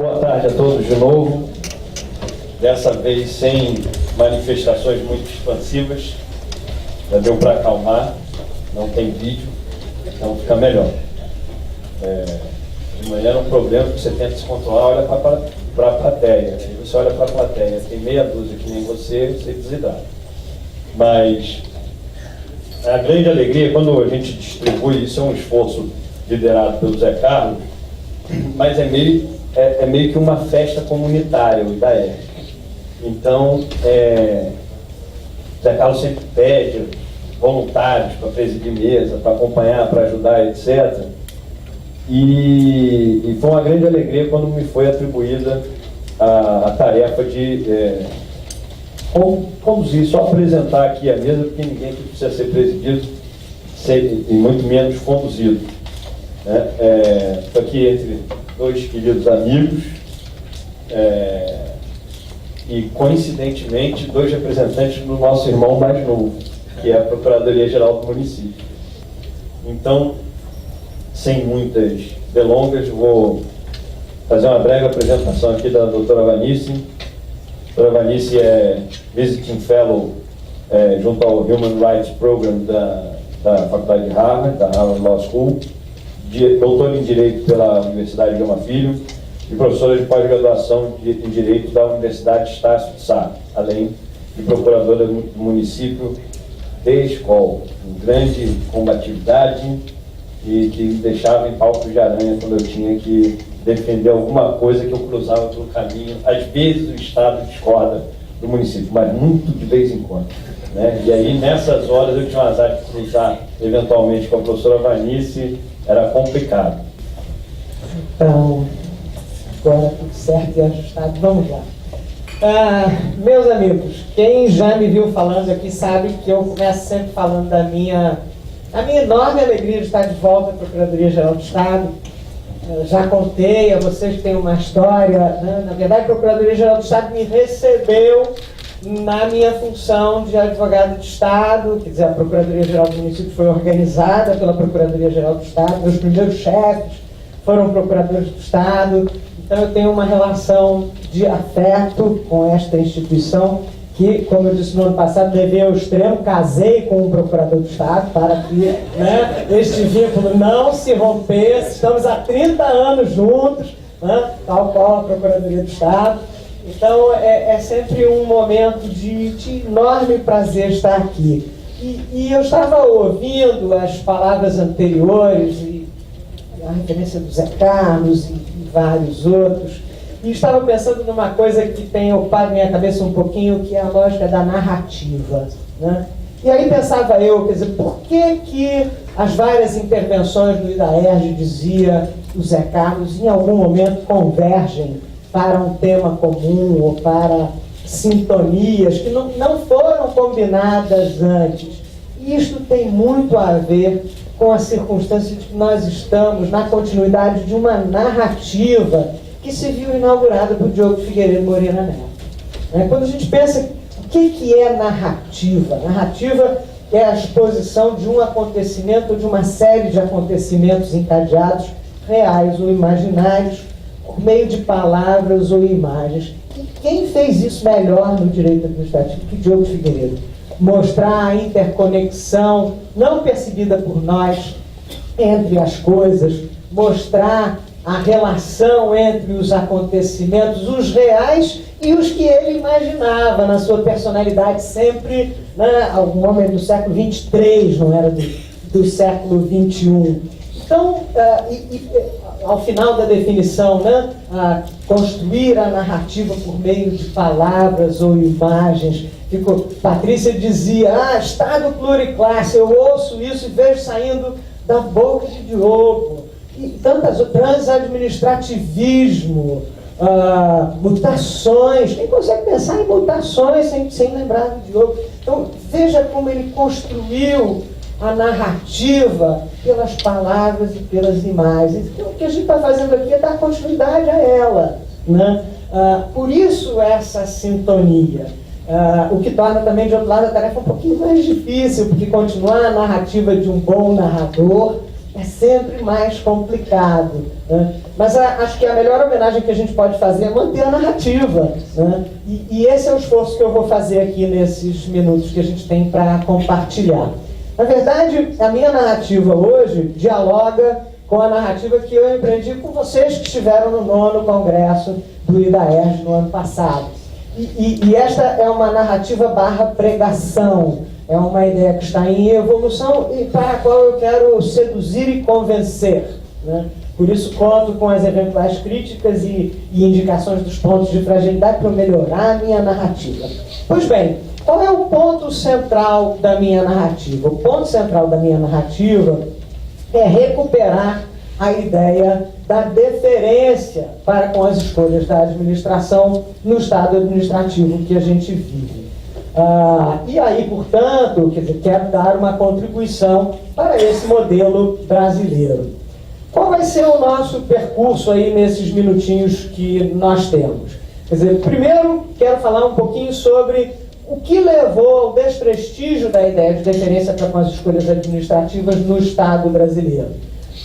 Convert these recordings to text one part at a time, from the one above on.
Boa tarde a todos de novo. Dessa vez sem manifestações muito expansivas. Já deu para acalmar, não tem vídeo, então fica melhor. De manhã era um problema que você tenta se controlar, olha para a plateia. Aí você olha para a plateia, tem meia dúzia que nem você desidrata. Mas a grande alegria, quando a gente distribui, isso é um esforço liderado pelo Zé Carlos, mas é meio que uma festa comunitária, o IDAERJ. Então, Zé Carlos sempre pede voluntários para presidir mesa, para acompanhar, para ajudar, etc. E foi uma grande alegria quando me foi atribuída a tarefa de conduzir, só apresentar aqui a mesa, porque ninguém aqui precisa ser presidido, e muito menos conduzido. Estou aqui entre dois queridos amigos e, coincidentemente, dois representantes do nosso irmão mais novo, que é a Procuradoria-Geral do município. Então, sem muitas delongas, vou fazer uma breve apresentação aqui da doutora Vanice. A doutora Vanice é Visiting Fellow junto ao Human Rights Program da Faculdade de Harvard, da Harvard Law School, doutora em Direito pela Universidade Gama Filho e professora de pós-graduação em Direito da Universidade Estácio de Sá, além de procuradora do município de escola, com grande combatividade e que me deixava em palcos de aranha quando eu tinha que defender alguma coisa que eu cruzava pelo caminho. Às vezes o Estado discorda do município, mas muito de vez em quando. E aí, nessas horas, eu tinha o azar de cruzar, eventualmente, com a professora Vanice, era complicado. Então, agora tudo certo e ajustado, vamos lá. Meus amigos, quem já me viu falando aqui sabe que eu começo sempre falando da minha enorme alegria de estar de volta à Procuradoria-Geral do Estado. Já contei a vocês que tem uma história, Na verdade, a Procuradoria-Geral do Estado me recebeu na minha função de advogado de Estado, quer dizer, a Procuradoria-Geral do município foi organizada pela Procuradoria-Geral do Estado, meus primeiros chefes foram procuradores do Estado, então eu tenho uma relação de afeto com esta instituição que, como eu disse no ano passado, levei ao extremo, casei com um procurador do Estado para que este vínculo não se rompesse. Estamos há 30 anos juntos, tal qual a Procuradoria do Estado. Então é sempre um momento de enorme prazer estar aqui. E eu estava ouvindo as palavras anteriores, e a referência do Zé Carlos e vários outros, e estava pensando numa coisa que tem ocupado minha cabeça um pouquinho, que é a lógica da narrativa. E aí pensava eu, quer dizer, por que as várias intervenções do IDAERJ, dizia o Zé Carlos, em algum momento convergem para um tema comum ou para sintonias que não foram combinadas antes? E isto tem muito a ver com a circunstância de que nós estamos na continuidade de uma narrativa que se viu inaugurada por Diogo Figueiredo Moreira Neto. Quando a gente pensa o que é narrativa, narrativa é a exposição de um acontecimento ou de uma série de acontecimentos encadeados, reais ou imaginários, por meio de palavras ou imagens. E quem fez isso melhor no direito administrativo que Diogo Figueiredo? Mostrar a interconexão não percebida por nós entre as coisas, mostrar a relação entre os acontecimentos, os reais e os que ele imaginava na sua personalidade, sempre um homem do século 23, não era do século 21. Então, ao final da definição, construir a narrativa por meio de palavras ou imagens. Patrícia dizia, Estado pluriclasse, eu ouço isso e vejo saindo da boca de Diogo. E tantas outras, administrativismo, mutações. Quem consegue pensar em mutações sem lembrar do Diogo? Então, veja como ele construiu a narrativa pelas palavras e pelas imagens. Então, o que a gente está fazendo aqui é dar continuidade a ela. Por isso, essa sintonia. O que torna também, de outro lado, a tarefa um pouquinho mais difícil, porque continuar a narrativa de um bom narrador é sempre mais complicado, né? Mas acho que a melhor homenagem que a gente pode fazer é manter a narrativa, né? E esse é o esforço que eu vou fazer aqui nesses minutos que a gente tem para compartilhar. Na verdade, a minha narrativa hoje dialoga com a narrativa que eu empreendi com vocês que estiveram no 9º Congresso do IDAERJ no ano passado. E esta é uma narrativa / pregação, é uma ideia que está em evolução e para a qual eu quero seduzir e convencer, né? Por isso conto com as eventuais críticas e indicações dos pontos de fragilidade para melhorar a minha narrativa. Pois bem, qual é o ponto central da minha narrativa? O ponto central da minha narrativa é recuperar a ideia da deferência para com as escolhas da administração no estado administrativo que a gente vive. E aí, portanto, quero dar uma contribuição para esse modelo brasileiro. Qual vai ser o nosso percurso aí nesses minutinhos que nós temos? Quer dizer, primeiro quero falar um pouquinho sobre o que levou ao desprestígio da ideia de deferência para com as escolhas administrativas no Estado brasileiro.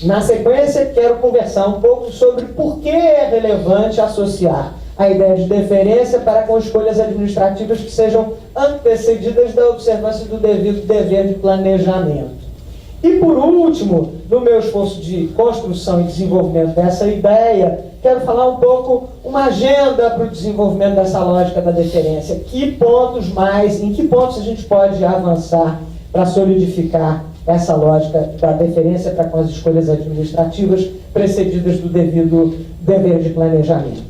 Na sequência, quero conversar um pouco sobre por que é relevante associar a ideia de deferência para com escolhas administrativas que sejam antecedidas da observância do devido dever de planejamento. E por último, no meu esforço de construção e desenvolvimento dessa ideia, quero falar um pouco uma agenda para o desenvolvimento dessa lógica da deferência. Em que pontos a gente pode avançar para solidificar essa lógica da deferência para com as escolhas administrativas precedidas do devido dever de planejamento.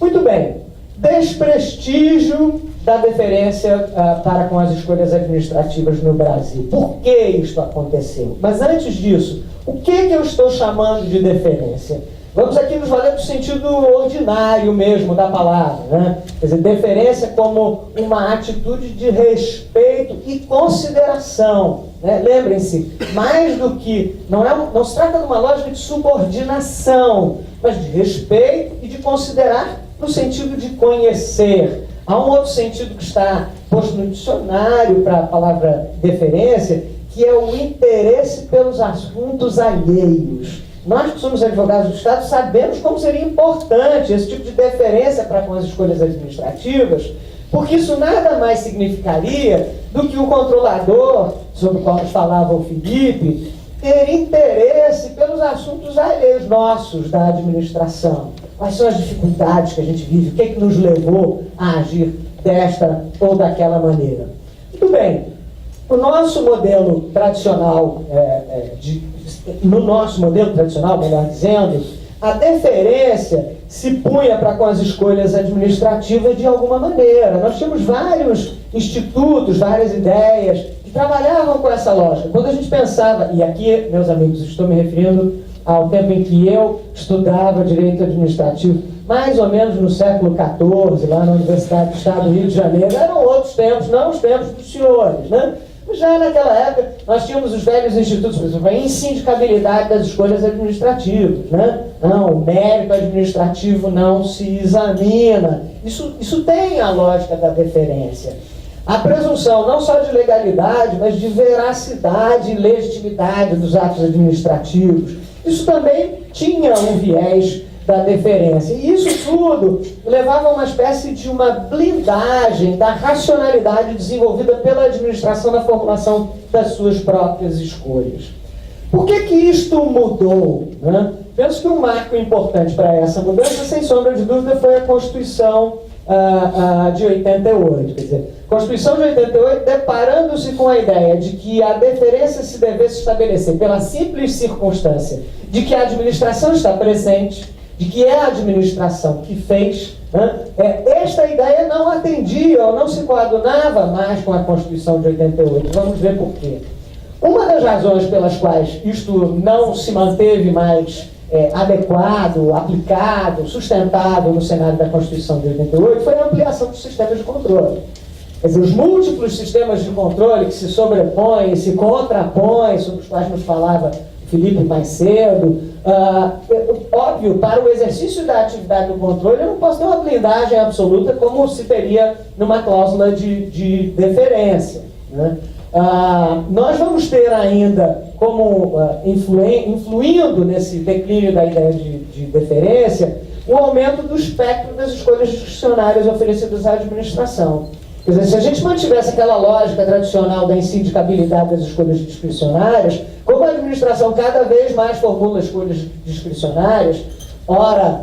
Muito bem, desprestígio da deferência para com as escolhas administrativas no Brasil. Por que isto aconteceu? Mas antes disso, o que eu estou chamando de deferência? Vamos aqui nos valer do sentido ordinário mesmo da palavra, né? Quer dizer, deferência como uma atitude de respeito e consideração, né? Lembrem-se, mais do que, não se trata de uma lógica de subordinação, mas de respeito e de considerar no sentido de conhecer. Há um outro sentido que está posto no dicionário para a palavra deferência, que é o interesse pelos assuntos alheios. Nós que somos advogados do Estado sabemos como seria importante esse tipo de deferência para com as escolhas administrativas, porque isso nada mais significaria do que o controlador, sobre o qual falava o Felipe, ter interesse pelos assuntos alheios nossos da administração. Quais são as dificuldades que a gente vive? O que é que nos levou a agir desta ou daquela maneira? Muito bem, o nosso modelo tradicional, no nosso modelo tradicional, melhor dizendo, a deferência se punha para com as escolhas administrativas de alguma maneira. Nós tínhamos vários institutos, várias ideias que trabalhavam com essa lógica. Quando a gente pensava, e aqui, meus amigos, estou me referindo ao tempo em que eu estudava direito administrativo, mais ou menos no século XIV, lá na Universidade do Estado do Rio de Janeiro, eram outros tempos, não os tempos dos senhores, né? Já naquela época, nós tínhamos os velhos institutos, por exemplo, a insindicabilidade das escolhas administrativas, né? Não, o mérito administrativo não se examina. Isso tem a lógica da deferência. A presunção não só de legalidade, mas de veracidade e legitimidade dos atos administrativos. Isso também tinha um viés da deferência. E isso tudo levava a uma espécie de uma blindagem da racionalidade desenvolvida pela administração na formulação das suas próprias escolhas. Por que isto mudou, né? Penso que um marco importante para essa mudança, sem sombra de dúvida, foi a Constituição de 88. Quer dizer, a Constituição de 88 deparando-se com a ideia de que a deferência se devesse estabelecer pela simples circunstância de que a administração está presente, de que é a administração que fez, né? Esta ideia não atendia ou não se coadunava mais com a Constituição de 88. Vamos ver por quê. Uma das razões pelas quais isto não se manteve mais adequado, aplicado, sustentável no cenário da Constituição de 88 foi a ampliação dos sistemas de controle. Quer dizer, os múltiplos sistemas de controle que se sobrepõem, se contrapõem, sobre os quais nos falava Felipe mais cedo, óbvio, para o exercício da atividade do controle, eu não posso ter uma blindagem absoluta como se teria numa cláusula de deferência, né? Nós vamos ter ainda como influindo nesse declínio da ideia de deferência, o aumento do espectro das escolhas discricionárias oferecidas à administração. Quer dizer, se a gente mantivesse aquela lógica tradicional da insindicabilidade das escolhas discricionárias, como a administração cada vez mais formula escolhas discricionárias, ora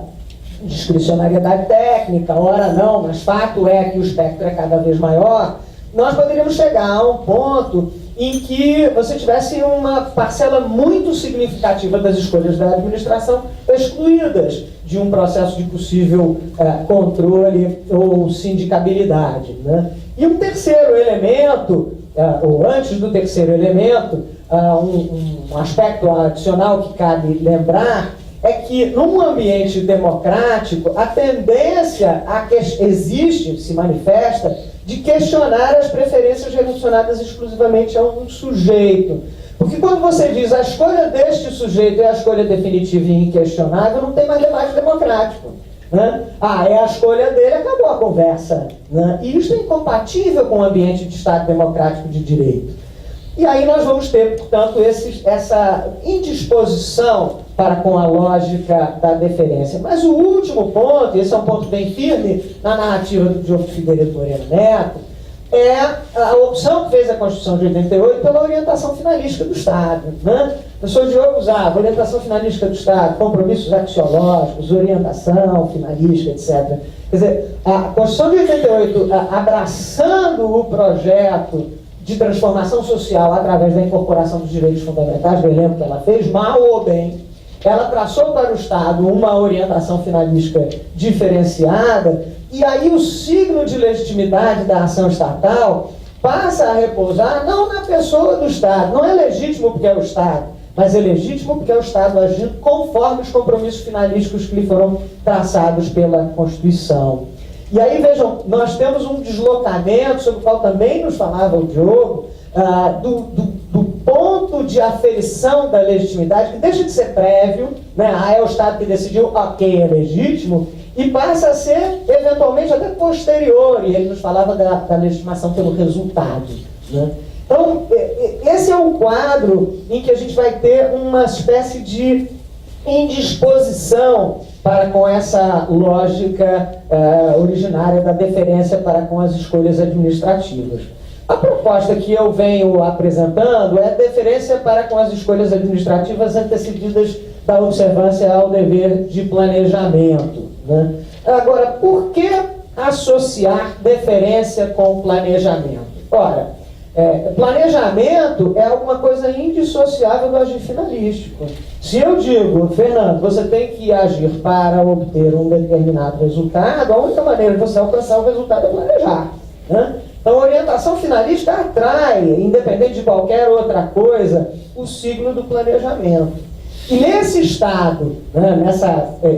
discricionariedade técnica, ora não, mas fato é que o espectro é cada vez maior, nós poderíamos chegar a um ponto em que você tivesse uma parcela muito significativa das escolhas da administração excluídas de um processo de possível controle ou sindicabilidade, né? E um terceiro elemento, ou antes do terceiro elemento, um aspecto adicional que cabe lembrar é que, num ambiente democrático, a tendência existe, se manifesta, de questionar as preferências relacionadas exclusivamente a um sujeito. Porque quando você diz a escolha deste sujeito é a escolha definitiva e inquestionável, não tem mais debate democrático, né? É a escolha dele, acabou a conversa, né? E isso é incompatível com o ambiente de Estado democrático de direito. E aí nós vamos ter, portanto, essa indisposição para com a lógica da deferência. Mas o último ponto, e esse é um ponto bem firme na narrativa do Diogo Figueiredo Moreno Neto, é a opção que fez a Constituição de 88 pela orientação finalística do Estado, né? O professor Diogo usava orientação finalística do Estado, compromissos axiológicos, orientação finalística, etc. Quer dizer, a Constituição de 88, abraçando o projeto de transformação social através da incorporação dos direitos fundamentais, bem lembro que ela fez, mal ou bem, ela traçou para o Estado uma orientação finalística diferenciada, e aí o signo de legitimidade da ação estatal passa a repousar não na pessoa do Estado, não é legítimo porque é o Estado, mas é legítimo porque é o Estado agindo conforme os compromissos finalísticos que lhe foram traçados pela Constituição. E aí, vejam, nós temos um deslocamento, sobre o qual também nos falava o Diogo, do ponto de aferição da legitimidade, que deixa de ser prévio, né? É o Estado que decidiu, ok, é legítimo, e passa a ser, eventualmente, até posterior, e ele nos falava da legitimação pelo resultado, né? Então, esse é um quadro em que a gente vai ter uma espécie de indisposição para com essa lógica originária da deferência para com as escolhas administrativas. A proposta que eu venho apresentando é a deferência para com as escolhas administrativas antecedidas da observância ao dever de planejamento, né? Agora, por que associar deferência com planejamento? Ora, planejamento é alguma coisa indissociável do agir finalístico. Se eu digo, Fernando, você tem que agir para obter um determinado resultado, a única maneira de você alcançar o resultado é planejar, né? Então, a orientação finalística atrai, independente de qualquer outra coisa, o signo do planejamento. E nesse estado, né,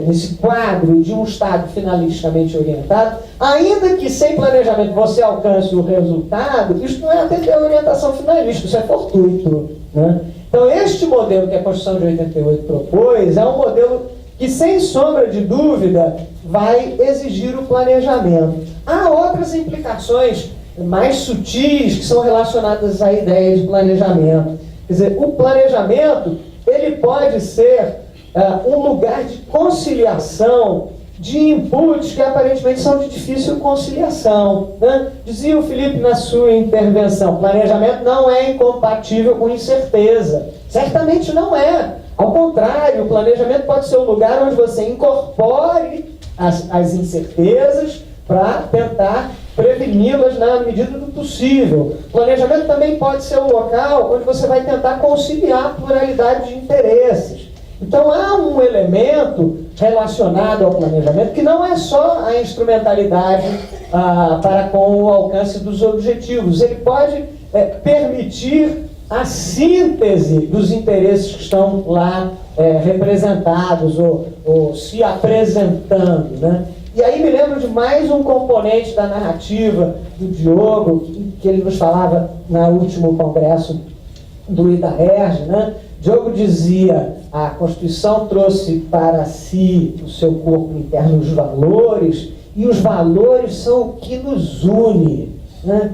nesse quadro de um estado finalisticamente orientado, ainda que sem planejamento você alcance o resultado, isso não é atender a orientação finalística, isso é fortuito, né? Então, este modelo que a Constituição de 88 propôs é um modelo que, sem sombra de dúvida, vai exigir o planejamento. Há outras implicações mais sutis que são relacionadas à ideia de planejamento. Quer dizer, o planejamento ele pode ser um lugar de conciliação de inputs que aparentemente são de difícil conciliação, né? Dizia o Felipe na sua intervenção, planejamento não é incompatível com incerteza. Certamente não é. Ao contrário, o planejamento pode ser um lugar onde você incorpore as incertezas para tentar preveni-las na medida do possível. O planejamento também pode ser um local onde você vai tentar conciliar a pluralidade de interesses. Então há um elemento relacionado ao planejamento que não é só a instrumentalidade para com o alcance dos objetivos. Ele pode permitir a síntese dos interesses que estão lá representados ou se apresentando, né? E aí me lembro de mais um componente da narrativa do Diogo, que ele nos falava no último congresso do IDAERJ, né? Diogo dizia, a Constituição trouxe para si, o seu corpo interno, os valores, e os valores são o que nos une, né?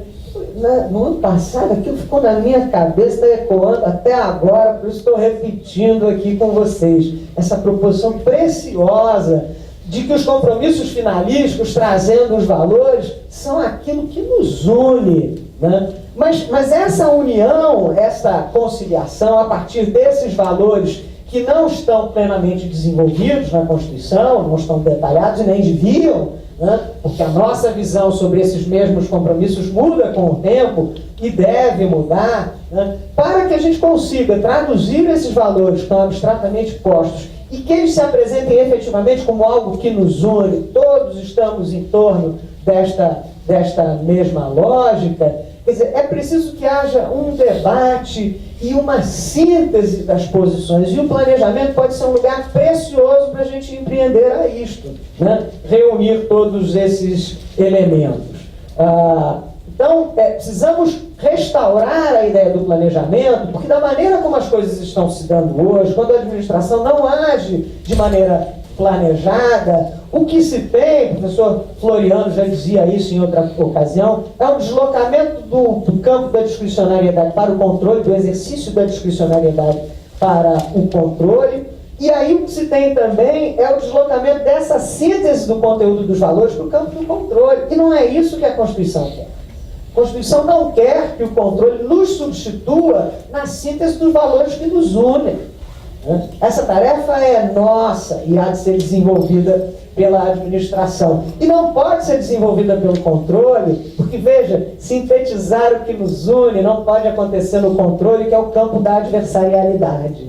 No ano passado, aquilo ficou na minha cabeça, está ecoando até agora, por isso estou repetindo aqui com vocês. Essa proposição preciosa de que os compromissos finalísticos, trazendo os valores, são aquilo que nos une, né? Mas essa união, essa conciliação, a partir desses valores que não estão plenamente desenvolvidos na Constituição, não estão detalhados e nem deviam, né? Porque a nossa visão sobre esses mesmos compromissos muda com o tempo e deve mudar, né? Para que a gente consiga traduzir esses valores que estão abstratamente postos e que eles se apresentem efetivamente como algo que nos une, todos estamos em torno desta mesma lógica. Quer dizer, é preciso que haja um debate e uma síntese das posições. E o planejamento pode ser um lugar precioso para a gente empreender a isto, né? Reunir todos esses elementos. Então, precisamos restaurar a ideia do planejamento, porque da maneira como as coisas estão se dando hoje, quando a administração não age de maneira planejada, o que se tem, o professor Floriano já dizia isso em outra ocasião, é um deslocamento do campo da discricionariedade para o controle, do exercício da discricionariedade para o controle, e aí o que se tem também é o deslocamento dessa síntese do conteúdo dos valores para o campo do controle, e não é isso que a Constituição quer. A Constituição não quer que o controle nos substitua na síntese dos valores que nos unem. Essa tarefa é nossa e há de ser desenvolvida pela administração. E não pode ser desenvolvida pelo controle, porque, veja, sintetizar o que nos une não pode acontecer no controle, que é o campo da adversarialidade.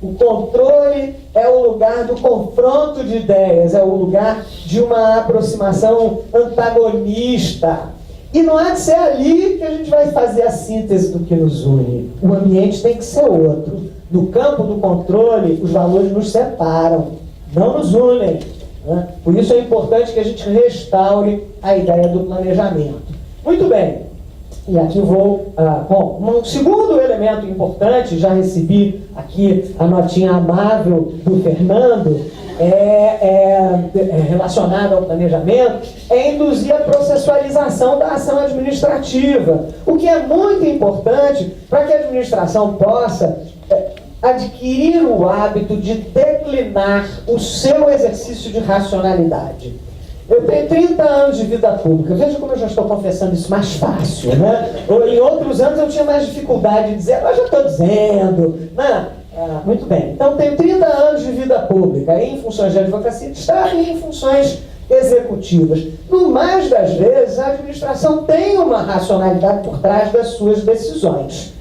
O controle é o lugar do confronto de ideias, é o lugar de uma aproximação antagonista. E não há de ser ali que a gente vai fazer a síntese do que nos une. O ambiente tem que ser outro. No campo do controle, os valores nos separam, não nos unem, né? Por isso é importante que a gente restaure a ideia do planejamento. Muito bem. E aqui vou... bom, um segundo elemento importante, já recebi aqui a notinha amável do Fernando, relacionado ao planejamento, é induzir a processualização da ação administrativa, o que é muito importante para que a administração possa adquirir o hábito de declinar o seu exercício de racionalidade. Eu tenho 30 anos de vida pública, veja como eu já estou confessando isso mais fácil, né? Em outros anos eu tinha mais dificuldade de dizer, mas já estou dizendo, né? Muito bem, então tenho 30 anos de vida pública em funções de advocacia de Estado e em funções executivas. No mais das vezes, a administração tem uma racionalidade por trás das suas decisões.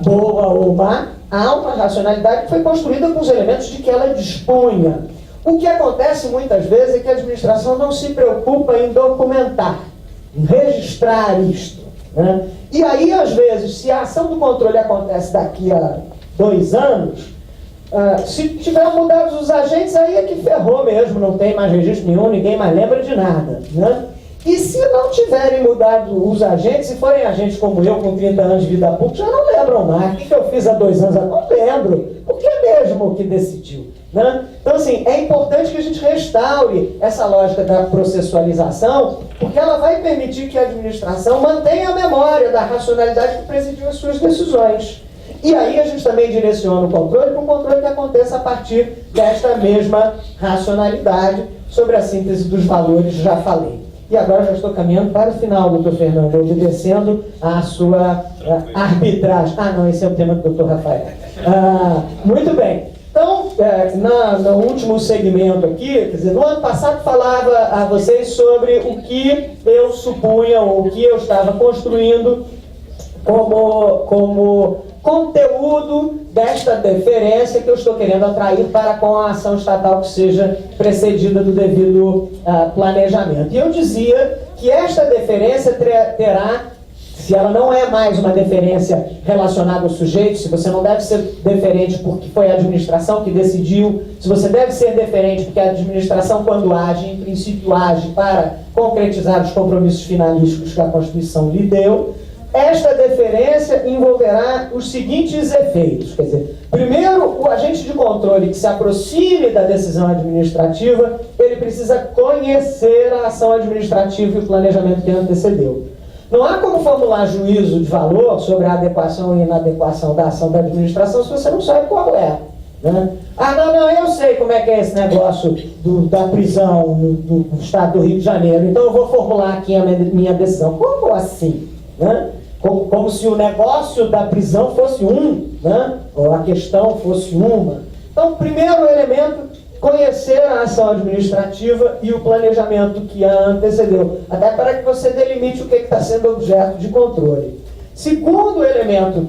Boa ou má, há uma racionalidade que foi construída com os elementos de que ela dispunha. O que acontece muitas vezes é que a administração não se preocupa em documentar, em registrar isto, né? E aí, às vezes, se a ação do controle acontece daqui a 2 anos, se tiver mudado os agentes, aí é que ferrou mesmo, não tem mais registro nenhum, ninguém mais lembra de nada, né? E se não tiverem mudado os agentes, se forem agentes como eu, com 30 anos de vida pública, já não lembram mais. O que eu fiz há 2 anos? Eu não lembro. Porque é mesmo que decidiu, né? Então, assim, é importante que a gente restaure essa lógica da processualização, porque ela vai permitir que a administração mantenha a memória da racionalidade que presidiu as suas decisões. E aí a gente também direciona o controle para um controle que aconteça a partir desta mesma racionalidade. Sobre a síntese dos valores, já falei. E agora já estou caminhando para o final, doutor Fernando, obedecendo à sua arbitragem. Não, esse é o tema do doutor Rafael. Muito bem. Então, no último segmento aqui, quer dizer, no ano passado falava a vocês sobre o que eu supunha, ou o que eu estava construindo como conteúdo desta deferência que eu estou querendo atrair para com a ação estatal que seja precedida do devido planejamento. E eu dizia que esta deferência terá, se ela não é mais uma deferência relacionada ao sujeito, se você não deve ser deferente porque foi a administração que decidiu, se você deve ser deferente porque a administração, quando age, em princípio age para concretizar os compromissos finalísticos que a Constituição lhe deu, esta deferência envolverá os seguintes efeitos. Quer dizer, primeiro, o agente de controle que se aproxime da decisão administrativa, ele precisa conhecer a ação administrativa e o planejamento que antecedeu. Não há como formular juízo de valor sobre a adequação e inadequação da ação da administração se você não sabe qual é. Né? Não, eu sei como é que é esse negócio da prisão no estado do Rio de Janeiro, então eu vou formular aqui a minha decisão. Como assim? Né? Como se o negócio da prisão fosse né? Ou a questão fosse uma. Então, o primeiro elemento, conhecer a ação administrativa e o planejamento que a antecedeu, até para que você delimite o que está sendo objeto de controle. Segundo elemento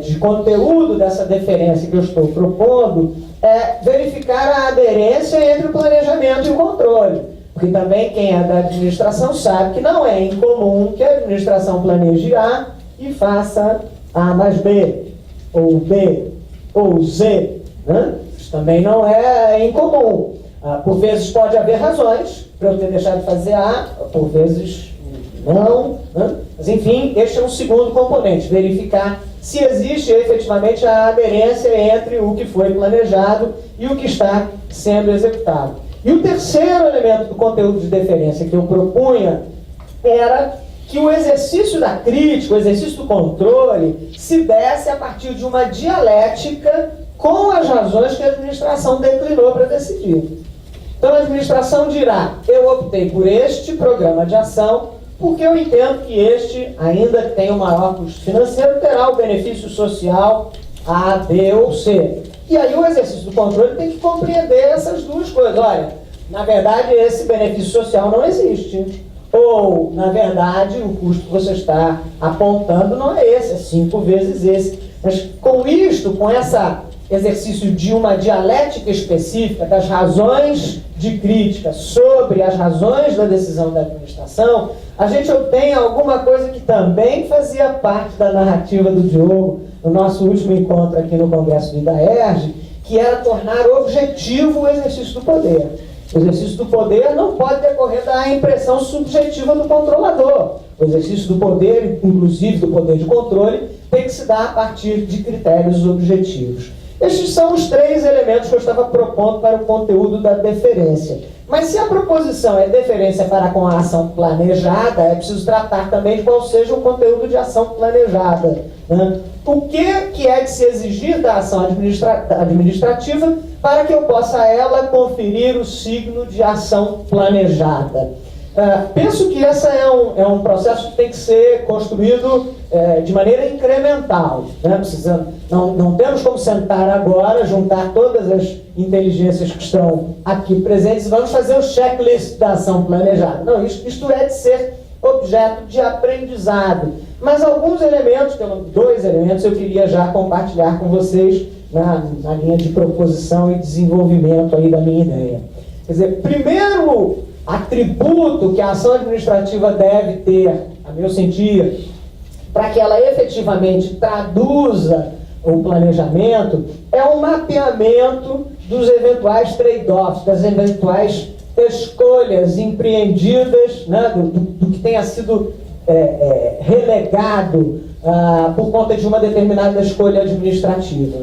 de conteúdo dessa deferência que eu estou propondo é verificar a aderência entre o planejamento e o controle. Porque também quem é da administração sabe que não é incomum que a administração planeje A e faça A mais B, ou B, ou Z. Né? Isso também não é incomum. Por vezes pode haver razões para eu ter deixado de fazer A, por vezes não. Né? Mas enfim, este é um segundo componente, verificar se existe efetivamente a aderência entre o que foi planejado e o que está sendo executado. E o terceiro elemento do conteúdo de deferência que eu propunha era que o exercício da crítica, o exercício do controle, se desse a partir de uma dialética com as razões que a administração declinou para decidir. Então a administração dirá, eu optei por este programa de ação porque eu entendo que este, ainda que tenha um maior custo financeiro, terá o benefício social A, B ou C. E aí o exercício do controle tem que compreender essas duas coisas. Olha, na verdade esse benefício social não existe. Ou, na verdade, o custo que você está apontando não é esse, é 5 vezes esse. Mas com isto, com esse exercício de uma dialética específica das razões de crítica sobre as razões da decisão da administração, a gente obtém alguma coisa que também fazia parte da narrativa do Diogo no nosso último encontro aqui no Congresso do IDAERJ, que era tornar objetivo o exercício do poder. O exercício do poder não pode decorrer da impressão subjetiva do controlador. O exercício do poder, inclusive do poder de controle, tem que se dar a partir de critérios objetivos. Estes são os 3 elementos que eu estava propondo para o conteúdo da deferência. Mas se a proposição é deferência para com a ação planejada, é preciso tratar também de qual seja o conteúdo de ação planejada. Né? O que é de se exigir da ação administrativa para que eu possa a ela conferir o signo de ação planejada? Penso que esse é um processo que tem que ser construído de maneira incremental. Né? Não temos como sentar agora, juntar todas as inteligências que estão aqui presentes e vamos fazer o checklist da ação planejada. Não, isto é de ser objeto de aprendizado. Mas alguns elementos, 2 elementos, eu queria já compartilhar com vocês na linha de proposição e desenvolvimento aí da minha ideia. Quer dizer, primeiro atributo que a ação administrativa deve ter, a meu sentir, para que ela efetivamente traduza o planejamento, é um mapeamento dos eventuais trade-offs, das eventuais escolhas empreendidas, né, do que tenha sido relegado por conta de uma determinada escolha administrativa.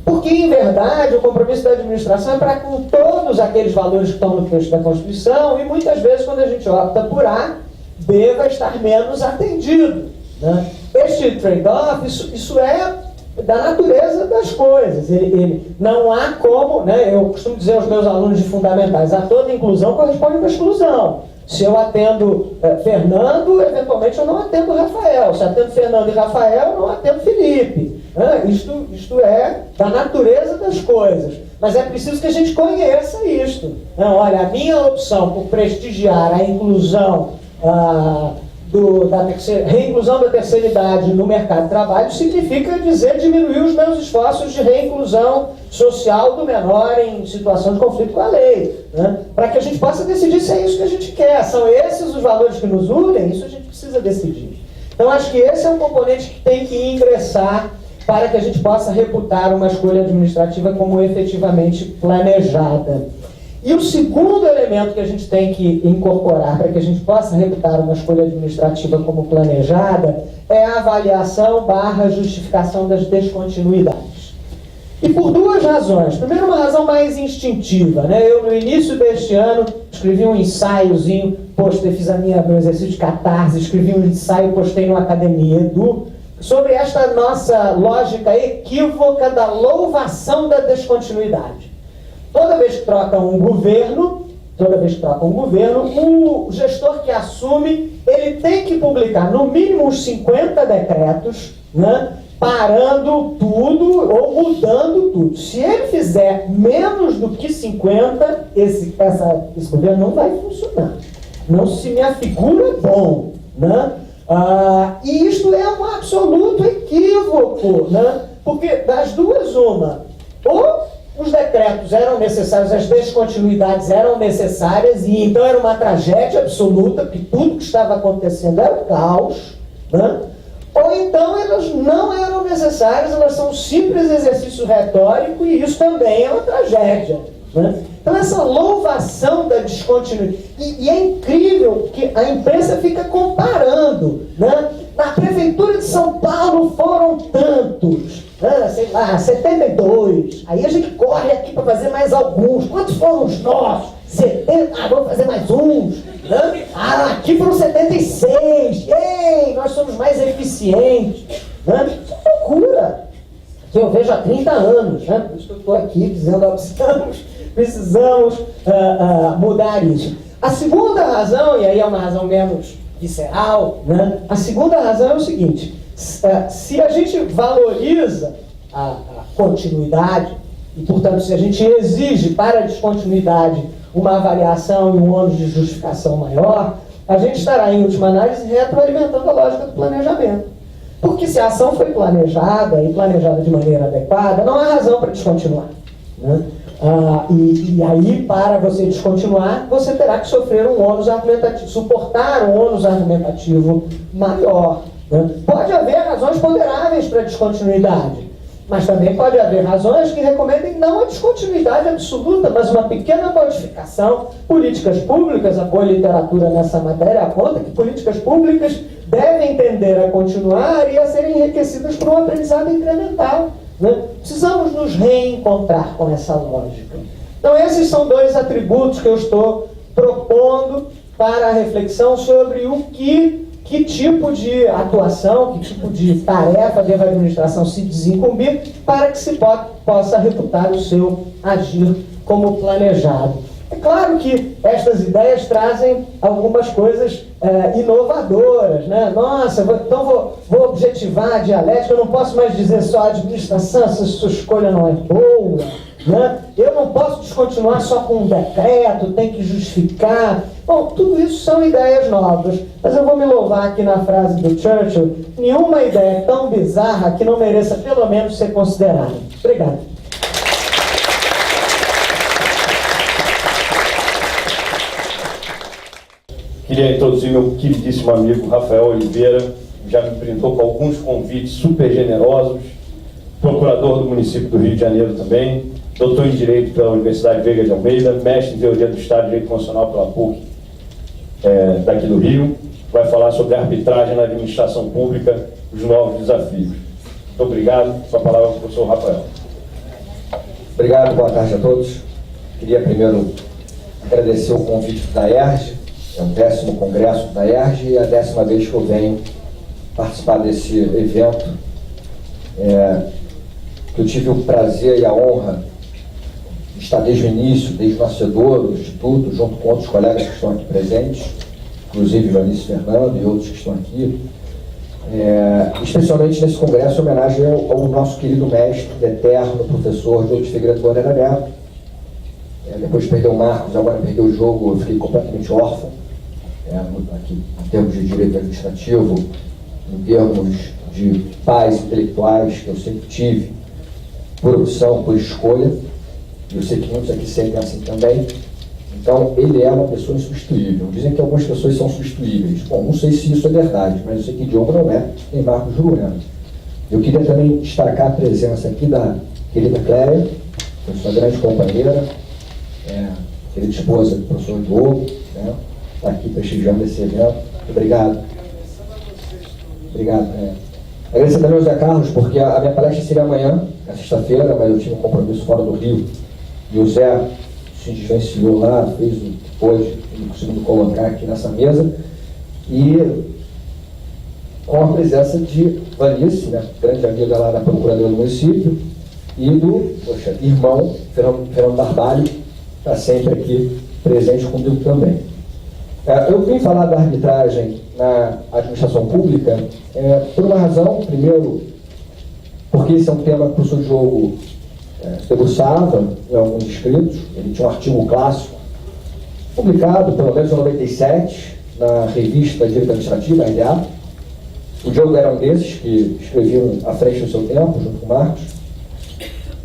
Porque, em verdade, o compromisso da administração é para com todos aqueles valores que estão no texto da Constituição e, muitas vezes, quando a gente opta por A, B vai estar menos atendido. Né? Este trade-off, isso é da natureza das coisas. Ele não há como, né, eu costumo dizer aos meus alunos de fundamentais, a toda inclusão corresponde a uma exclusão. Se eu atendo Fernando, eventualmente eu não atendo Rafael. Se eu atendo Fernando e Rafael, eu não atendo Felipe. Isto é da natureza das coisas. Mas é preciso que a gente conheça isto. Olha, a minha opção por prestigiar a inclusão reinclusão da terceira idade no mercado de trabalho significa dizer diminuir os meus esforços de reinclusão social do menor em situação de conflito com a lei. Né? Para que a gente possa decidir se é isso que a gente quer. São esses os valores que nos unem? Isso a gente precisa decidir. Então, acho que esse é um componente que tem que ingressar para que a gente possa reputar uma escolha administrativa como efetivamente planejada. E o segundo elemento que a gente tem que incorporar para que a gente possa reputar uma escolha administrativa como planejada é a avaliação / justificação das descontinuidades. E por 2 razões. Primeiro, uma razão mais instintiva. Né? Eu, no início deste ano, escrevi um ensaiozinho postei, fiz meu exercício de catarse, escrevi um ensaio, postei no Academia Edu, sobre esta nossa lógica equívoca da louvação da descontinuidade. Toda vez que troca um governo, o gestor que assume, ele tem que publicar no mínimo uns 50 decretos, né, parando tudo ou mudando tudo. Se ele fizer menos do que 50, esse governo não vai funcionar. Não se me afigura bom, né? E isto é um absoluto equívoco, né? Porque das duas, uma, ou os decretos eram necessários, as descontinuidades eram necessárias, e então era uma tragédia absoluta, porque tudo que estava acontecendo era um caos, né? Ou então elas não eram necessárias, elas são um simples exercício retórico, e isso também é uma tragédia, né? Então essa louvação da descontinuidade, e é incrível que a imprensa fica comparando, né? Na Prefeitura de São Paulo foram tantos, sei lá, 72, aí a gente corre aqui para fazer mais alguns. Quantos foram os nossos? 70, vamos fazer mais uns, né? Aqui foram 76, ei, nós somos mais eficientes, né? Isso é loucura, que eu vejo há 30 anos, né? Por isso que eu estou aqui dizendo, precisamos mudar isso. A segunda razão, e aí é uma razão menos visceral, né? A segunda razão é o seguinte: se a gente valoriza a continuidade, e portanto se a gente exige para a descontinuidade uma avaliação e um ônus de justificação maior, a gente estará, em última análise, retroalimentando a lógica do planejamento. Porque se a ação foi planejada e planejada de maneira adequada, não há razão para descontinuar, né? E aí, para você descontinuar, você terá que sofrer um ônus argumentativo, suportar um ônus argumentativo maior, né? Pode haver razões ponderáveis para a descontinuidade, mas também pode haver razões que recomendem não a descontinuidade absoluta, mas uma pequena modificação. Políticas públicas, a boa literatura nessa matéria aponta que políticas públicas devem tender a continuar e a serem enriquecidas por um aprendizado incremental, né? Precisamos nos reencontrar com essa lógica. Então esses são dois atributos que eu estou propondo para a reflexão sobre que tipo de atuação, que tipo de tarefa deve a administração se desincumbir para que se possa reputar o seu agir como planejado. É claro que estas ideias trazem algumas coisas inovadoras, né? Nossa, então vou objetivar a dialética, eu não posso mais dizer só a administração, se a sua escolha não é boa, né? Eu não posso descontinuar só com um decreto, tem que justificar. Bom, tudo isso são ideias novas, mas eu vou me louvar aqui na frase do Churchill: nenhuma ideia é tão bizarra que não mereça pelo menos ser considerada. Obrigado. Queria introduzir meu queridíssimo amigo Rafael Oliveira, já me brindou com alguns convites super generosos, procurador do município do Rio de Janeiro também, doutor em Direito pela Universidade Veiga de Almeida, mestre em Teoria do Estado e Direito Constitucional pela PUC, daqui do Rio. Vai falar sobre a arbitragem na administração pública, os novos desafios. Muito obrigado. Com a palavra ao professor Rafael. Obrigado, boa tarde a todos. Queria primeiro agradecer o convite da ERJ. É o 10º congresso da ERJ e a 10ª vez que eu venho participar desse evento, que eu tive o prazer e a honra de estar desde o início, desde o nascedor do Instituto, junto com outros colegas que estão aqui presentes, inclusive o Janice Fernando e outros que estão aqui, especialmente nesse congresso, em homenagem ao nosso querido mestre, eterno professor Diogo de Figueiredo Moreira Neto. Depois de perder o Marcos, agora perdeu o jogo, eu fiquei completamente órfão, aqui, em termos de direito administrativo, em termos de pais intelectuais que eu sempre tive, por opção, por escolha. Eu sei que muitos aqui sentem assim também. Então, ele é uma pessoa insubstituível. Dizem que algumas pessoas são substituíveis. Bom, não sei se isso é verdade, mas eu sei que Diogo não é, nem Marcos Juliano. Eu queria também destacar a presença aqui da querida Cléia, sua grande companheira, querida esposa do professor Diogo, né? Está aqui prestigiando esse evento. Muito obrigado. Obrigado. Agradecer também ao Zé Carlos, porque a minha palestra seria amanhã, na sexta-feira, mas eu tive um compromisso fora do Rio. E o Zé se desvencilhou lá, fez o que pôde. conseguindo colocar aqui nessa mesa, e com a presença de Vanice, né, grande amiga lá da Procuradoria do município, e do irmão Fernando Barbalho, que está sempre aqui presente comigo também. Eu vim falar da arbitragem na administração pública por uma razão. Primeiro, porque esse é um tema que o professor Diogo debruçava em alguns escritos. Ele tinha um artigo clássico, publicado pelo menos em 97, na revista Direito Administrativo, a RDA. O Diogo era um desses que escreviam à frente do seu tempo, junto com o Marcos.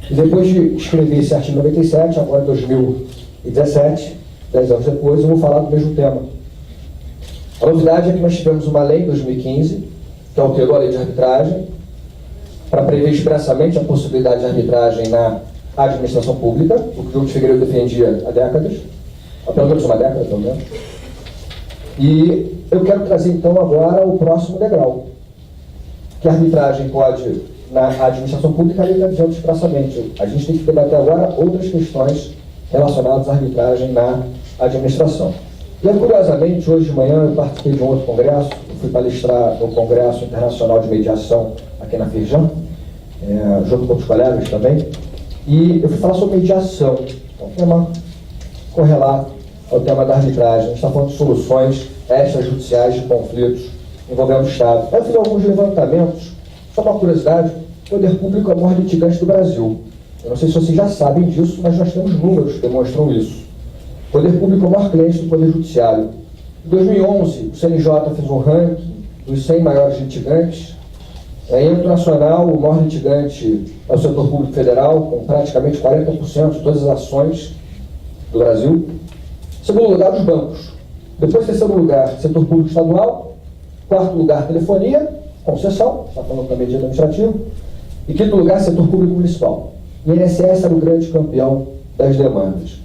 E depois de escrever esse artigo em 97, agora em 2017, 10 anos depois, eu vou falar do mesmo tema. A novidade é que nós tivemos uma lei em 2015, que alterou a lei de arbitragem, para prever expressamente a possibilidade de arbitragem na administração pública, o que o Diogo Figueiredo defendia há décadas, há pelo menos uma década, pelo menos. E eu quero trazer então agora o próximo degrau, que a arbitragem pode, na administração pública, a lei está dizendo expressamente. A gente tem que debater agora outras questões relacionadas à arbitragem na administração. E, curiosamente, hoje de manhã eu participei de um outro congresso, eu fui palestrar no Congresso Internacional de Mediação aqui na Firjan, junto com outros colegas também, e eu fui falar sobre mediação, um tema correlato ao tema da arbitragem. A gente está falando de soluções extrajudiciais de conflitos envolvendo o Estado. Eu fiz alguns levantamentos, só uma curiosidade: o poder público é o maior litigante do Brasil. Eu não sei se vocês já sabem disso, mas nós temos números que demonstram isso. O poder público é o maior cliente do Poder Judiciário. Em 2011, o CNJ fez um ranking dos 100 maiores litigantes. Em âmbito nacional, o maior litigante é o setor público federal, com praticamente 40% de todas as ações do Brasil. Em segundo lugar, os bancos. Depois, em terceiro lugar, setor público estadual. Quarto lugar, telefonia, concessão, está falando também de administrativo. E quinto lugar, setor público municipal. O INSS era o grande campeão das demandas.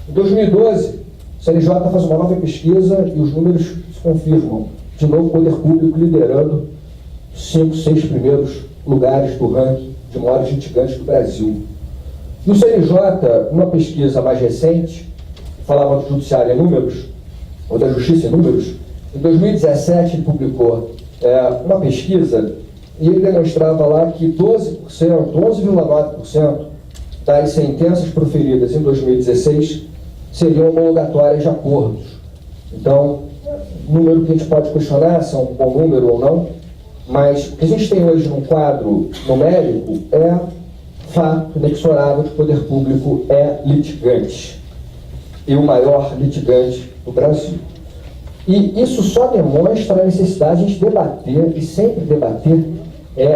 Em 2012, o CNJ faz uma nova pesquisa e os números se confirmam. De novo, o poder público liderando os 5, 6 primeiros lugares do ranking de maiores litigantes do Brasil. E o CNJ, numa pesquisa mais recente, falava do judiciário em números, ou da justiça em números. Em 2017, ele publicou uma pesquisa e ele demonstrava lá que 11,9% das sentenças proferidas em 2016 seriam homologatórias de acordos. Então, número que a gente pode questionar se é um bom número ou não, mas o que a gente tem hoje num quadro numérico é fato inexorável de que o poder público é litigante, e o maior litigante do Brasil. E isso só demonstra a necessidade de a gente debater, e sempre debater,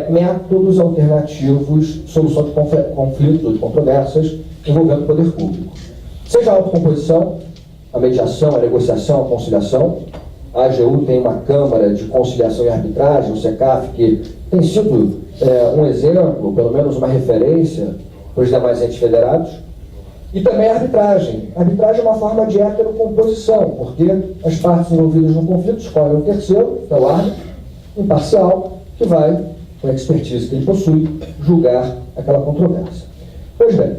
métodos alternativos de solução de conflitos ou de controvérsias envolvendo o poder público. Seja a autocomposição, a mediação, a negociação, a conciliação. A AGU tem uma Câmara de Conciliação e Arbitragem, o CECAF, que tem sido um exemplo, pelo menos uma referência para os demais entes federados. E também a arbitragem. A arbitragem é uma forma de heterocomposição, porque as partes envolvidas no conflito escolhem um terceiro, que é o árbitro, imparcial, que vai, com a expertise que ele possui, julgar aquela controvérsia. Pois bem,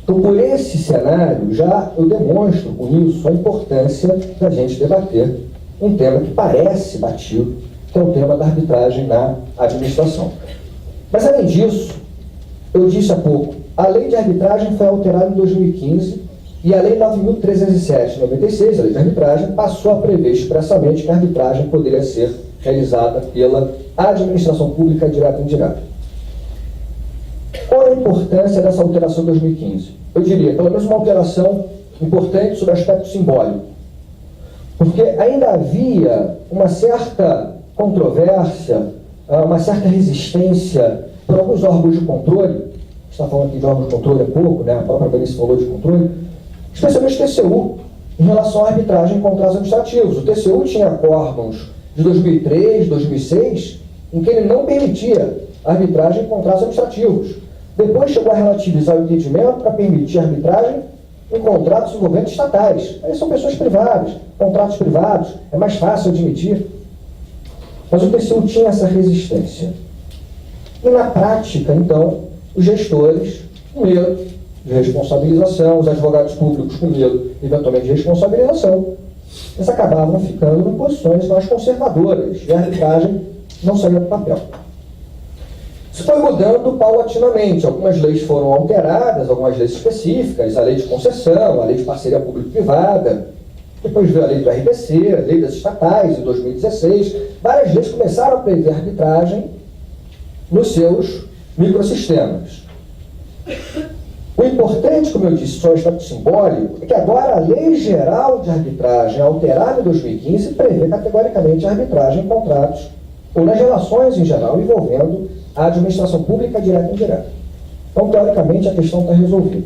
então por esse cenário, já eu demonstro com isso a importância da gente debater um tema que parece batido, que é o tema da arbitragem na administração. Mas além disso, eu disse há pouco, a lei de arbitragem foi alterada em 2015 e a lei 9.307 de 96, a lei de arbitragem, passou a prever expressamente que a arbitragem poderia ser realizada pela administração pública direta e indireta. Qual é a importância dessa alteração de 2015? Eu diria, pelo menos uma alteração importante sobre o aspecto simbólico. Porque ainda havia uma certa controvérsia, uma certa resistência por alguns órgãos de controle. Está falando aqui de órgãos de controle há pouco, né? A própria Benício falou de controle, especialmente o TCU, em relação à arbitragem em contratos administrativos. O TCU tinha acórdãos de 2003, 2006, em que ele não permitia arbitragem em contratos administrativos. Depois chegou a relativizar o entendimento para permitir arbitragem em contratos envolvendo estatais. Aí são pessoas privadas, contratos privados, é mais fácil admitir. Mas o TCU tinha essa resistência. E na prática, então, os gestores, com medo de responsabilização, os advogados públicos com medo, eventualmente, de responsabilização, eles acabavam ficando em posições mais conservadoras e a arbitragem não saía do papel. Isso foi mudando paulatinamente. Algumas leis foram alteradas, algumas leis específicas, a lei de concessão, a lei de parceria público-privada, depois veio a lei do RPC, a lei das estatais, em 2016. Várias leis começaram a prever arbitragem nos seus microsistemas. O importante, como eu disse, só o estatuto simbólico, é que agora a Lei Geral de Arbitragem, alterada em 2015, prevê categoricamente a arbitragem em contratos ou nas relações em geral envolvendo a administração pública direta e indireta. Então, teoricamente, a questão está resolvida.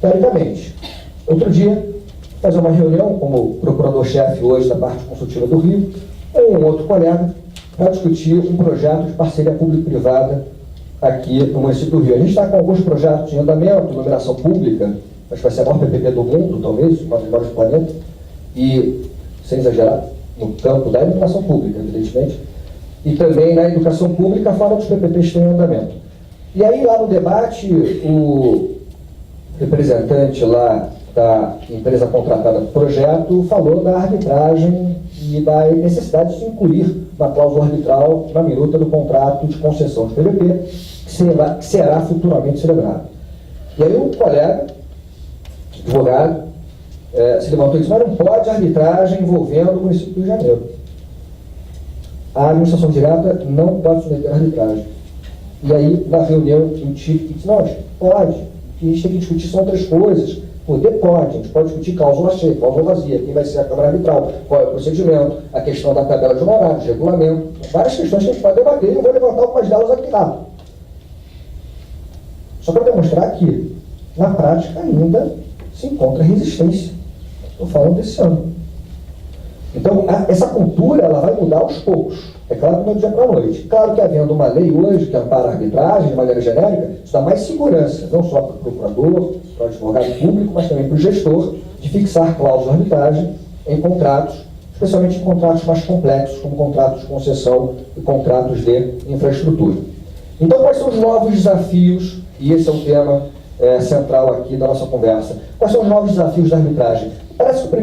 Teoricamente. Outro dia, fazer uma reunião, como procurador-chefe hoje da parte consultiva do Rio, com um outro colega, para discutir um projeto de parceria público-privada aqui no município do Rio. A gente está com alguns projetos em andamento, iluminação pública, acho que vai ser a maior PPP do mundo, talvez, uma das maiores do planeta, e, sem exagerar, no campo da iluminação pública, evidentemente, e também na educação pública, fora dos PPPs que estão em andamento. E aí, lá no debate, o representante lá da empresa contratada do projeto falou da arbitragem e da necessidade de se incluir uma cláusula arbitral na minuta do contrato de concessão de PPP, que será futuramente celebrado. E aí um colega, advogado, se levantou e disse: mas não pode arbitragem envolvendo o município do Rio de Janeiro. A administração direta não pode submeter a arbitragem. E aí, na reunião, eu tive que dizer: não, pode. O que a gente tem que discutir são outras coisas. Poder pode, a gente pode discutir cláusula cheia, cláusula vazia, quem vai ser a Câmara Arbitral, qual é o procedimento, a questão da tabela de honorários, regulamento, várias questões que a gente pode debater, e eu vou levantar algumas delas aqui rápido. Só para demonstrar que, na prática, ainda se encontra resistência. Estou falando desse ano. Então, essa cultura ela vai mudar aos poucos. É claro que não é do dia para a noite. Claro que havendo uma lei hoje que ampara a arbitragem de maneira genérica, isso dá mais segurança, não só para o procurador, para o advogado público, mas também para o gestor, de fixar cláusulas de arbitragem em contratos, especialmente em contratos mais complexos, como contratos de concessão e contratos de infraestrutura. Então, quais são os novos desafios, e esse é o tema central aqui da nossa conversa, quais são os novos desafios da arbitragem? Parece que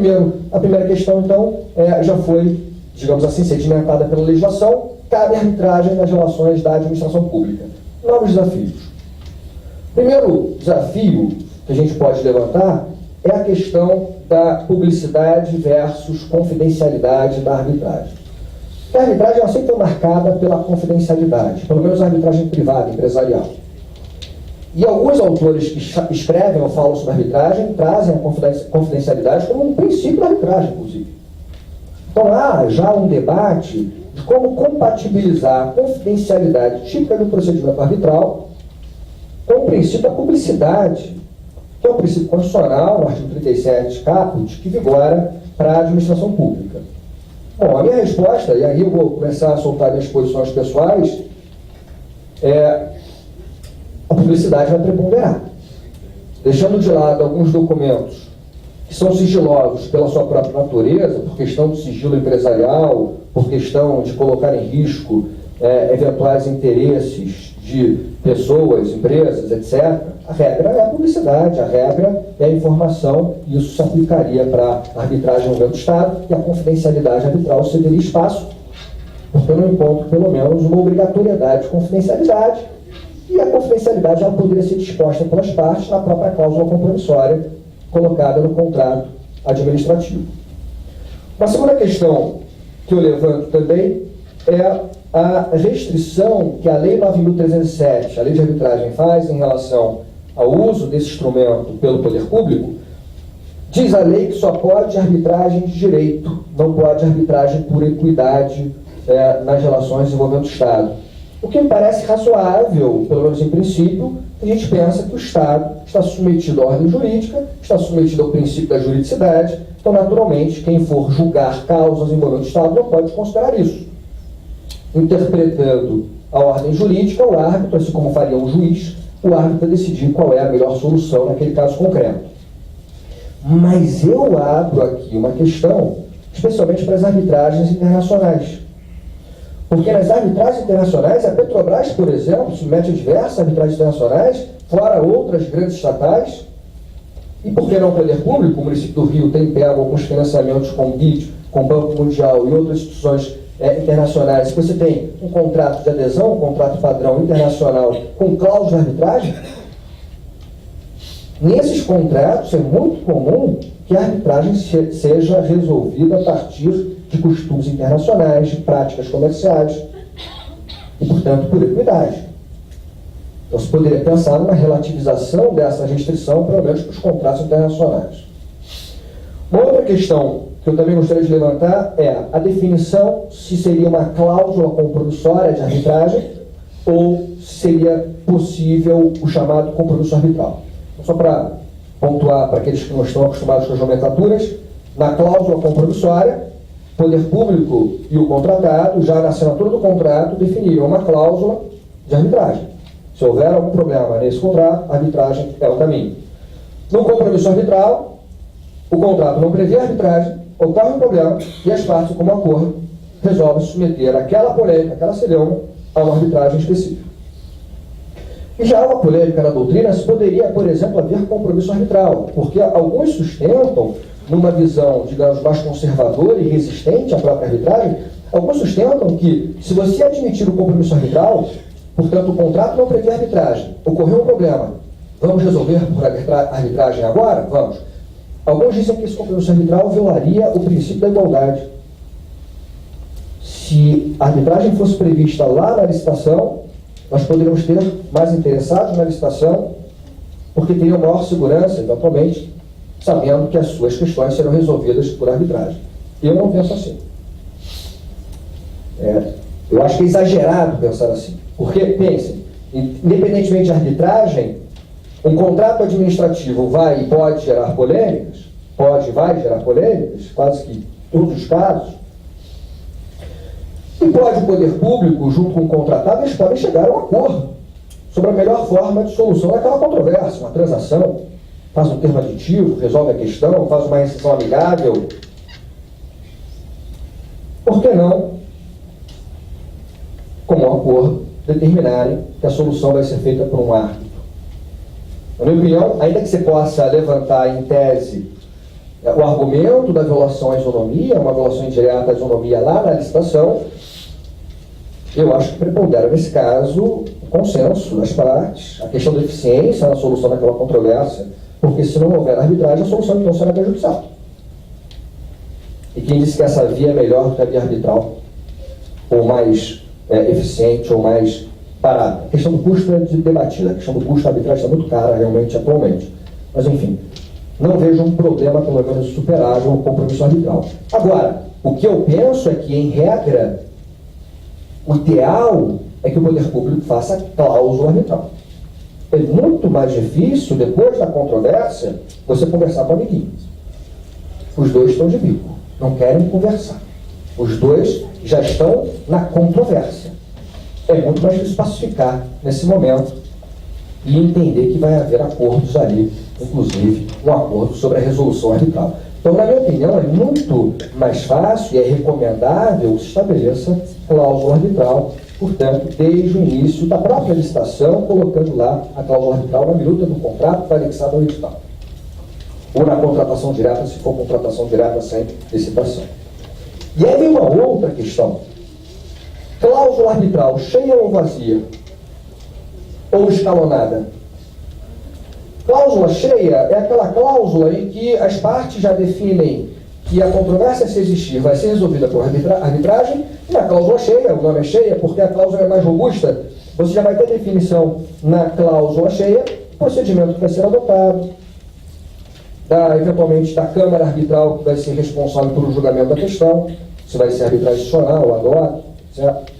a primeira questão, então, já foi, digamos assim, sedimentada pela legislação, cabe arbitragem nas relações da administração pública. Novos desafios. Primeiro desafio que a gente pode levantar é a questão da publicidade versus confidencialidade da arbitragem. A arbitragem ela sempre foi marcada pela confidencialidade, pelo menos a arbitragem privada, empresarial. E alguns autores que escrevem ou falam sobre arbitragem trazem a confidencialidade como um princípio da arbitragem, inclusive. Então há já um debate de como compatibilizar a confidencialidade típica do procedimento arbitral com o princípio da publicidade, que é um princípio constitucional, no artigo 37, caput, que vigora para a administração pública. Bom, a minha resposta, e aí eu vou começar a soltar minhas posições pessoais, a publicidade vai preponderar. Deixando de lado alguns documentos que são sigilosos pela sua própria natureza, por questão de sigilo empresarial, por questão de colocar em risco eventuais interesses de pessoas, empresas, etc. A regra é a publicidade, a regra é a informação, e isso se aplicaria para a arbitragem no governo do Estado, e a confidencialidade arbitral cederia espaço, porque eu não encontro, pelo menos, uma obrigatoriedade de confidencialidade, e a confidencialidade ela poderia ser disposta pelas partes na própria cláusula compromissória colocada no contrato administrativo. Uma segunda questão que eu levanto também é a restrição que a Lei 9.307, a Lei de Arbitragem, faz em relação ao uso desse instrumento pelo poder público. Diz a lei que só pode arbitragem de direito, não pode arbitragem por equidade nas relações envolvendo o Estado. O que me parece razoável, pelo menos em princípio, a gente pensa que o Estado está submetido à ordem jurídica, está submetido ao princípio da juridicidade, então, naturalmente, quem for julgar causas envolvendo o Estado não pode considerar isso. Interpretando a ordem jurídica, o árbitro, assim como faria um juiz, o árbitro vai decidir qual é a melhor solução naquele caso concreto. Mas eu abro aqui uma questão, especialmente para as arbitragens internacionais. Porque nas arbitragens internacionais, a Petrobras, por exemplo, submete a diversas arbitragens internacionais, fora outras grandes estatais, E por que não o poder público? O município do Rio tem pego alguns financiamentos com o BID, com o Banco Mundial e outras instituições internacionais. Se você tem um contrato de adesão, um contrato padrão internacional com cláusula de arbitragem, nesses contratos é muito comum que a arbitragem seja resolvida a partir de costumes internacionais, de práticas comerciais e, portanto, por equidade. Então, se poderia pensar numa relativização dessa restrição, pelo menos para os contratos internacionais. Uma outra questão que eu também gostaria de levantar é a definição se seria uma cláusula compromissória de arbitragem ou se seria possível o chamado compromisso arbitral. Então, só para pontuar para aqueles que não estão acostumados com as nomenclaturas, na cláusula compromissória, o poder público e o contratado, já na assinatura do contrato, definiram uma cláusula de arbitragem. Se houver algum problema nesse contrato, a arbitragem é o caminho. No compromisso arbitral, o contrato não prevê arbitragem, ocorre um problema e as partes, como acordo, resolvem submeter aquela polêmica, aquela celeuma, a uma arbitragem específica. E já há uma polêmica na doutrina se poderia, por exemplo, haver compromisso arbitral, porque alguns sustentam, numa visão, digamos, mais conservadora e resistente à própria arbitragem, alguns sustentam que, se você admitir o compromisso arbitral, portanto, o contrato não prevê arbitragem, ocorreu um problema, vamos resolver por arbitragem agora? Vamos. Alguns dizem que esse compromisso arbitral violaria o princípio da igualdade. Se a arbitragem fosse prevista lá na licitação, nós poderíamos ter mais interessados na licitação, porque teriam maior segurança, eventualmente, sabendo que as suas questões serão resolvidas por arbitragem. Eu não penso assim. Eu acho que é exagerado pensar assim. Porque, pensem, independentemente de arbitragem, um contrato administrativo vai e pode gerar polêmicas, pode e vai gerar polêmicas, quase que em todos os casos, e pode o poder público, junto com o contratado, eles podem chegar a um acordo sobre a melhor forma de solução daquela controvérsia, uma transação, faz um termo aditivo, resolve a questão, faz uma rescisão amigável. Por que não, como um acordo, determinarem que a solução vai ser feita por um árbitro? Na minha opinião, ainda que você possa levantar em tese o argumento da violação à isonomia, uma violação indireta à isonomia lá na licitação, eu acho que prepondera nesse caso o consenso das partes, a questão da eficiência na solução daquela controvérsia, porque se não houver arbitragem, a solução então será prejudicial. E quem disse que essa via é melhor do que a via arbitral, ou mais eficiente, ou mais parada? A questão do custo é debatida, a questão do custo da arbitragem está muito cara realmente atualmente. Mas enfim, não vejo um problema, pelo menos superável, o compromisso arbitral. Agora, o que eu penso é que, em regra, o ideal é que o poder público faça cláusula arbitral. É muito mais difícil, depois da controvérsia, você conversar com o amiguinho. Os dois estão de bico, não querem conversar. Os dois já estão na controvérsia. É muito mais difícil pacificar nesse momento e entender que vai haver acordos ali, inclusive um acordo sobre a resolução arbitral. Então, na minha opinião, é muito mais fácil e é recomendável que se estabeleça cláusula arbitral, portanto, desde o início da própria licitação, colocando lá a cláusula arbitral na minuta do contrato para anexar ao edital. Ou na contratação direta, se for contratação direta sem licitação. E aí vem uma outra questão. Cláusula arbitral cheia ou vazia? Ou escalonada? Cláusula cheia é aquela cláusula em que as partes já definem que a controvérsia, se existir, vai ser resolvida por arbitragem, e a cláusula cheia, o nome é cheia, porque a cláusula é mais robusta, você já vai ter definição na cláusula cheia, o procedimento que vai ser adotado, eventualmente da Câmara Arbitral, que vai ser responsável pelo julgamento da questão, se vai ser arbitragem adicional ou ad hoc, certo?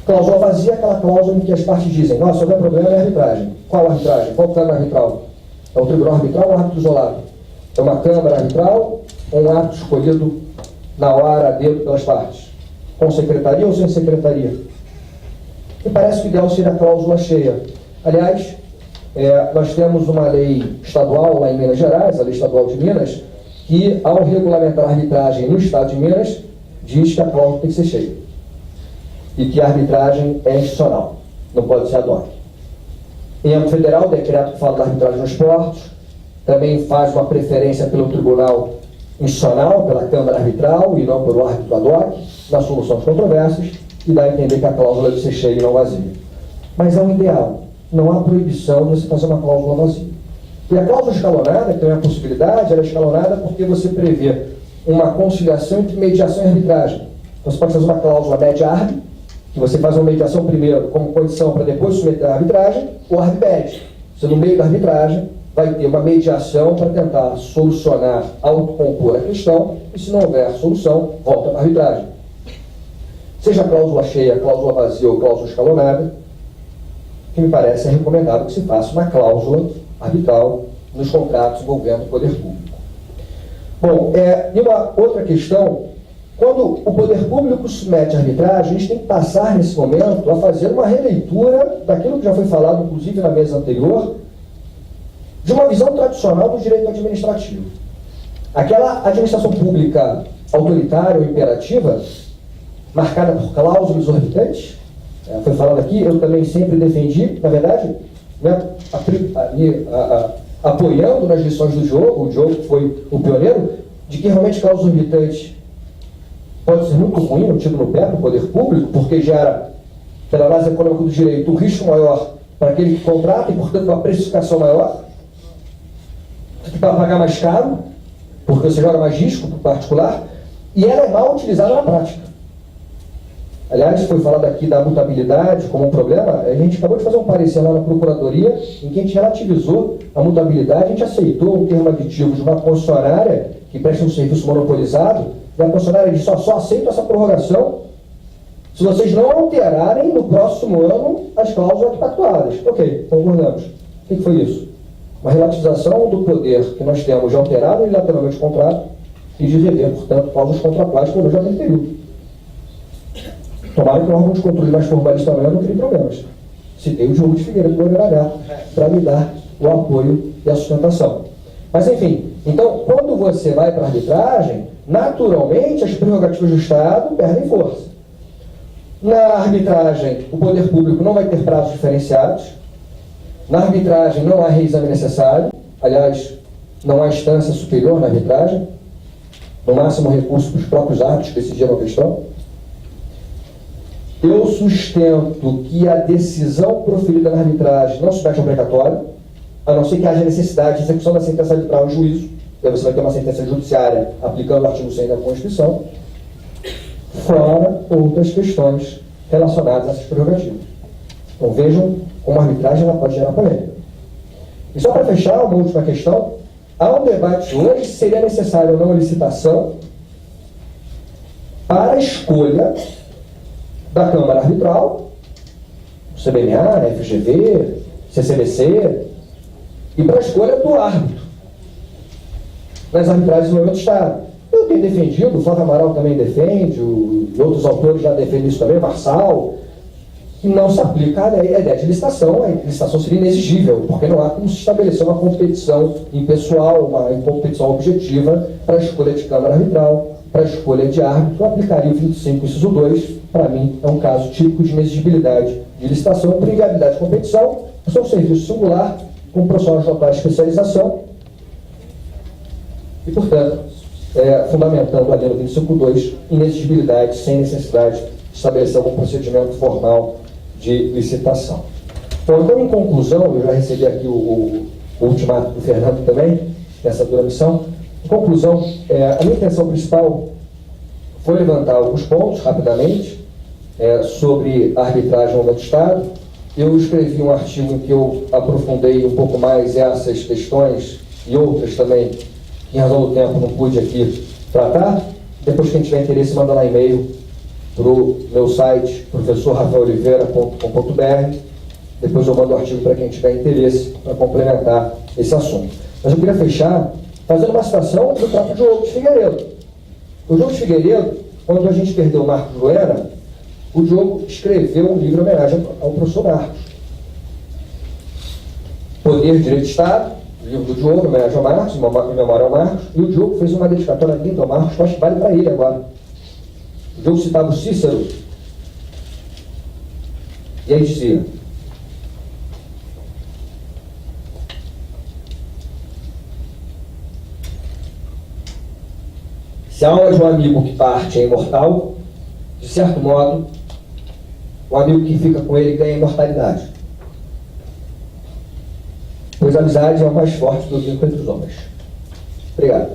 Cláusula vazia é aquela cláusula em que as partes dizem: nossa, se houver problema é arbitragem. Qual arbitragem? Qual Câmara Arbitral? É o Tribunal Arbitral ou um árbitro isolado? É uma Câmara Arbitral ou um árbitro escolhido na hora, a dedo pelas partes? Com secretaria ou sem secretaria? E parece que o ideal seria a cláusula cheia. Aliás, nós temos uma lei estadual lá em Minas Gerais, a Lei Estadual de Minas, que, ao regulamentar a arbitragem no Estado de Minas, diz que a cláusula tem que ser cheia. E que a arbitragem é institucional, não pode ser ad hoc. Em âmbito federal, o decreto que fala da arbitragem nos esportes também faz uma preferência pelo Tribunal Institucional, pela Câmara Arbitral e não pelo árbitro ad hoc, na solução de controvérsias, e dá a entender que a cláusula deve ser cheia e não vazia. Mas é um ideal. Não há proibição de você fazer uma cláusula vazia. E a cláusula escalonada, que tem uma possibilidade, ela é escalonada porque você prevê uma conciliação entre mediação e arbitragem. Então, você pode fazer uma cláusula média-arb, que você faz uma mediação primeiro como condição para depois submeter à arbitragem, ou arb-med. Você, no meio da arbitragem, vai ter uma mediação para tentar solucionar, autocompor a questão, e se não houver solução, volta para a arbitragem. Seja cláusula cheia, cláusula vazia ou cláusula escalonada, o que me parece é recomendável que se faça uma cláusula arbitral nos contratos envolvendo o poder público. Bom, e uma outra questão, quando o poder público submete a arbitragem, a gente tem que passar nesse momento a fazer uma releitura daquilo que já foi falado, inclusive na mesa anterior, de uma visão tradicional do direito administrativo. Aquela administração pública autoritária ou imperativa, marcada por cláusulas exorbitantes, foi falado aqui, eu também sempre defendi, na verdade, né, apoiando nas lições do Diogo, o Diogo foi o pioneiro, de que realmente cláusula exorbitante pode ser muito ruim, um tiro no pé do poder público, porque gera, pela análise econômica do direito, um risco maior para aquele que contrata e, portanto, uma precificação maior, que vai pagar mais caro, porque você joga mais risco para o particular, e ela é mal utilizada na prática. Aliás, foi falado aqui da mutabilidade como um problema. A gente acabou de fazer um parecer lá na Procuradoria em que a gente relativizou a mutabilidade, a gente aceitou um termo aditivo de uma concessionária que presta um serviço monopolizado, e a concessionária disse: só aceito essa prorrogação se vocês não alterarem no próximo ano as cláusulas pactuadas. Ok, concordamos. O que foi isso? Uma relativização do poder que nós temos de alterar unilateralmente o contrato e de rever, portanto, cláusulas contratuais por já tem período. Tomara que o órgão de controle mais formalista também não crie problemas. Citei o Diogo de Figueiredo do Moreira para me dar o apoio e a sustentação. Mas, enfim, então, quando você vai para a arbitragem, naturalmente as prerrogativas do Estado perdem força. Na arbitragem, o poder público não vai ter prazos diferenciados. Na arbitragem, não há reexame necessário. Aliás, não há instância superior na arbitragem. No máximo, recurso para os próprios árbitros que decidiram a questão. Eu sustento que a decisão proferida na arbitragem não submete ao precatório, a não ser que haja necessidade de execução da sentença arbitral em juízo. E aí você vai ter uma sentença judiciária aplicando o artigo 100 da Constituição, fora outras questões relacionadas a essas prerrogativas. Então vejam como a arbitragem ela pode gerar polêmica. E só para fechar, uma última questão, há um debate hoje se seria necessário ou não a licitação para a escolha da Câmara Arbitral, CBMA, FGV, CCBC, e para a escolha do árbitro nas arbitragens do momento do Estado. Eu tenho defendido, o Flávio Amaral também defende, e outros autores já defendem isso também, Marçal, que não se aplica a ideia de licitação. A licitação seria inexigível, porque não há como se estabelecer uma competição impessoal, uma competição objetiva para a escolha de Câmara Arbitral, para a escolha de árbitro. Eu aplicaria o 25, inciso 2, para mim é um caso típico de inexigibilidade de licitação, por inviabilidade de competição, é um serviço singular, com profissional de total especialização, e, portanto, fundamentando a lei no 25.2, inexigibilidade sem necessidade de estabelecer algum procedimento formal de licitação. Bom, então, em conclusão, eu já recebi aqui o ultimato do Fernando também, nessa dura missão. Em conclusão, a minha intenção principal foi levantar alguns pontos, rapidamente, sobre a arbitragem no momento do Estado. Eu escrevi um artigo em que eu aprofundei um pouco mais essas questões e outras também, que em razão do tempo não pude aqui tratar. Depois, quem tiver interesse, manda lá e-mail para o meu site, professorrafaeloliveira.com.br. Depois eu mando o artigo para quem tiver interesse para complementar esse assunto. Mas eu queria fechar fazendo uma citação do próprio Diogo de Figueiredo. O Diogo de Figueiredo, quando a gente perdeu o Marcos Loera, o Diogo escreveu um livro em homenagem ao professor Marcos. Poder, Direito de Estado, o livro do Diogo, em homenagem ao Marcos, em memória ao Marcos, e o Diogo fez uma dedicatória linda ao Marcos, que eu acho que vale para ele agora. O Diogo citava o Cícero, e aí dizia: Se a alma de um amigo que parte é imortal, de certo modo, o amigo que fica com ele ganha imortalidade. Pois a amizade é o mais forte do vínculo entre os homens. Obrigado.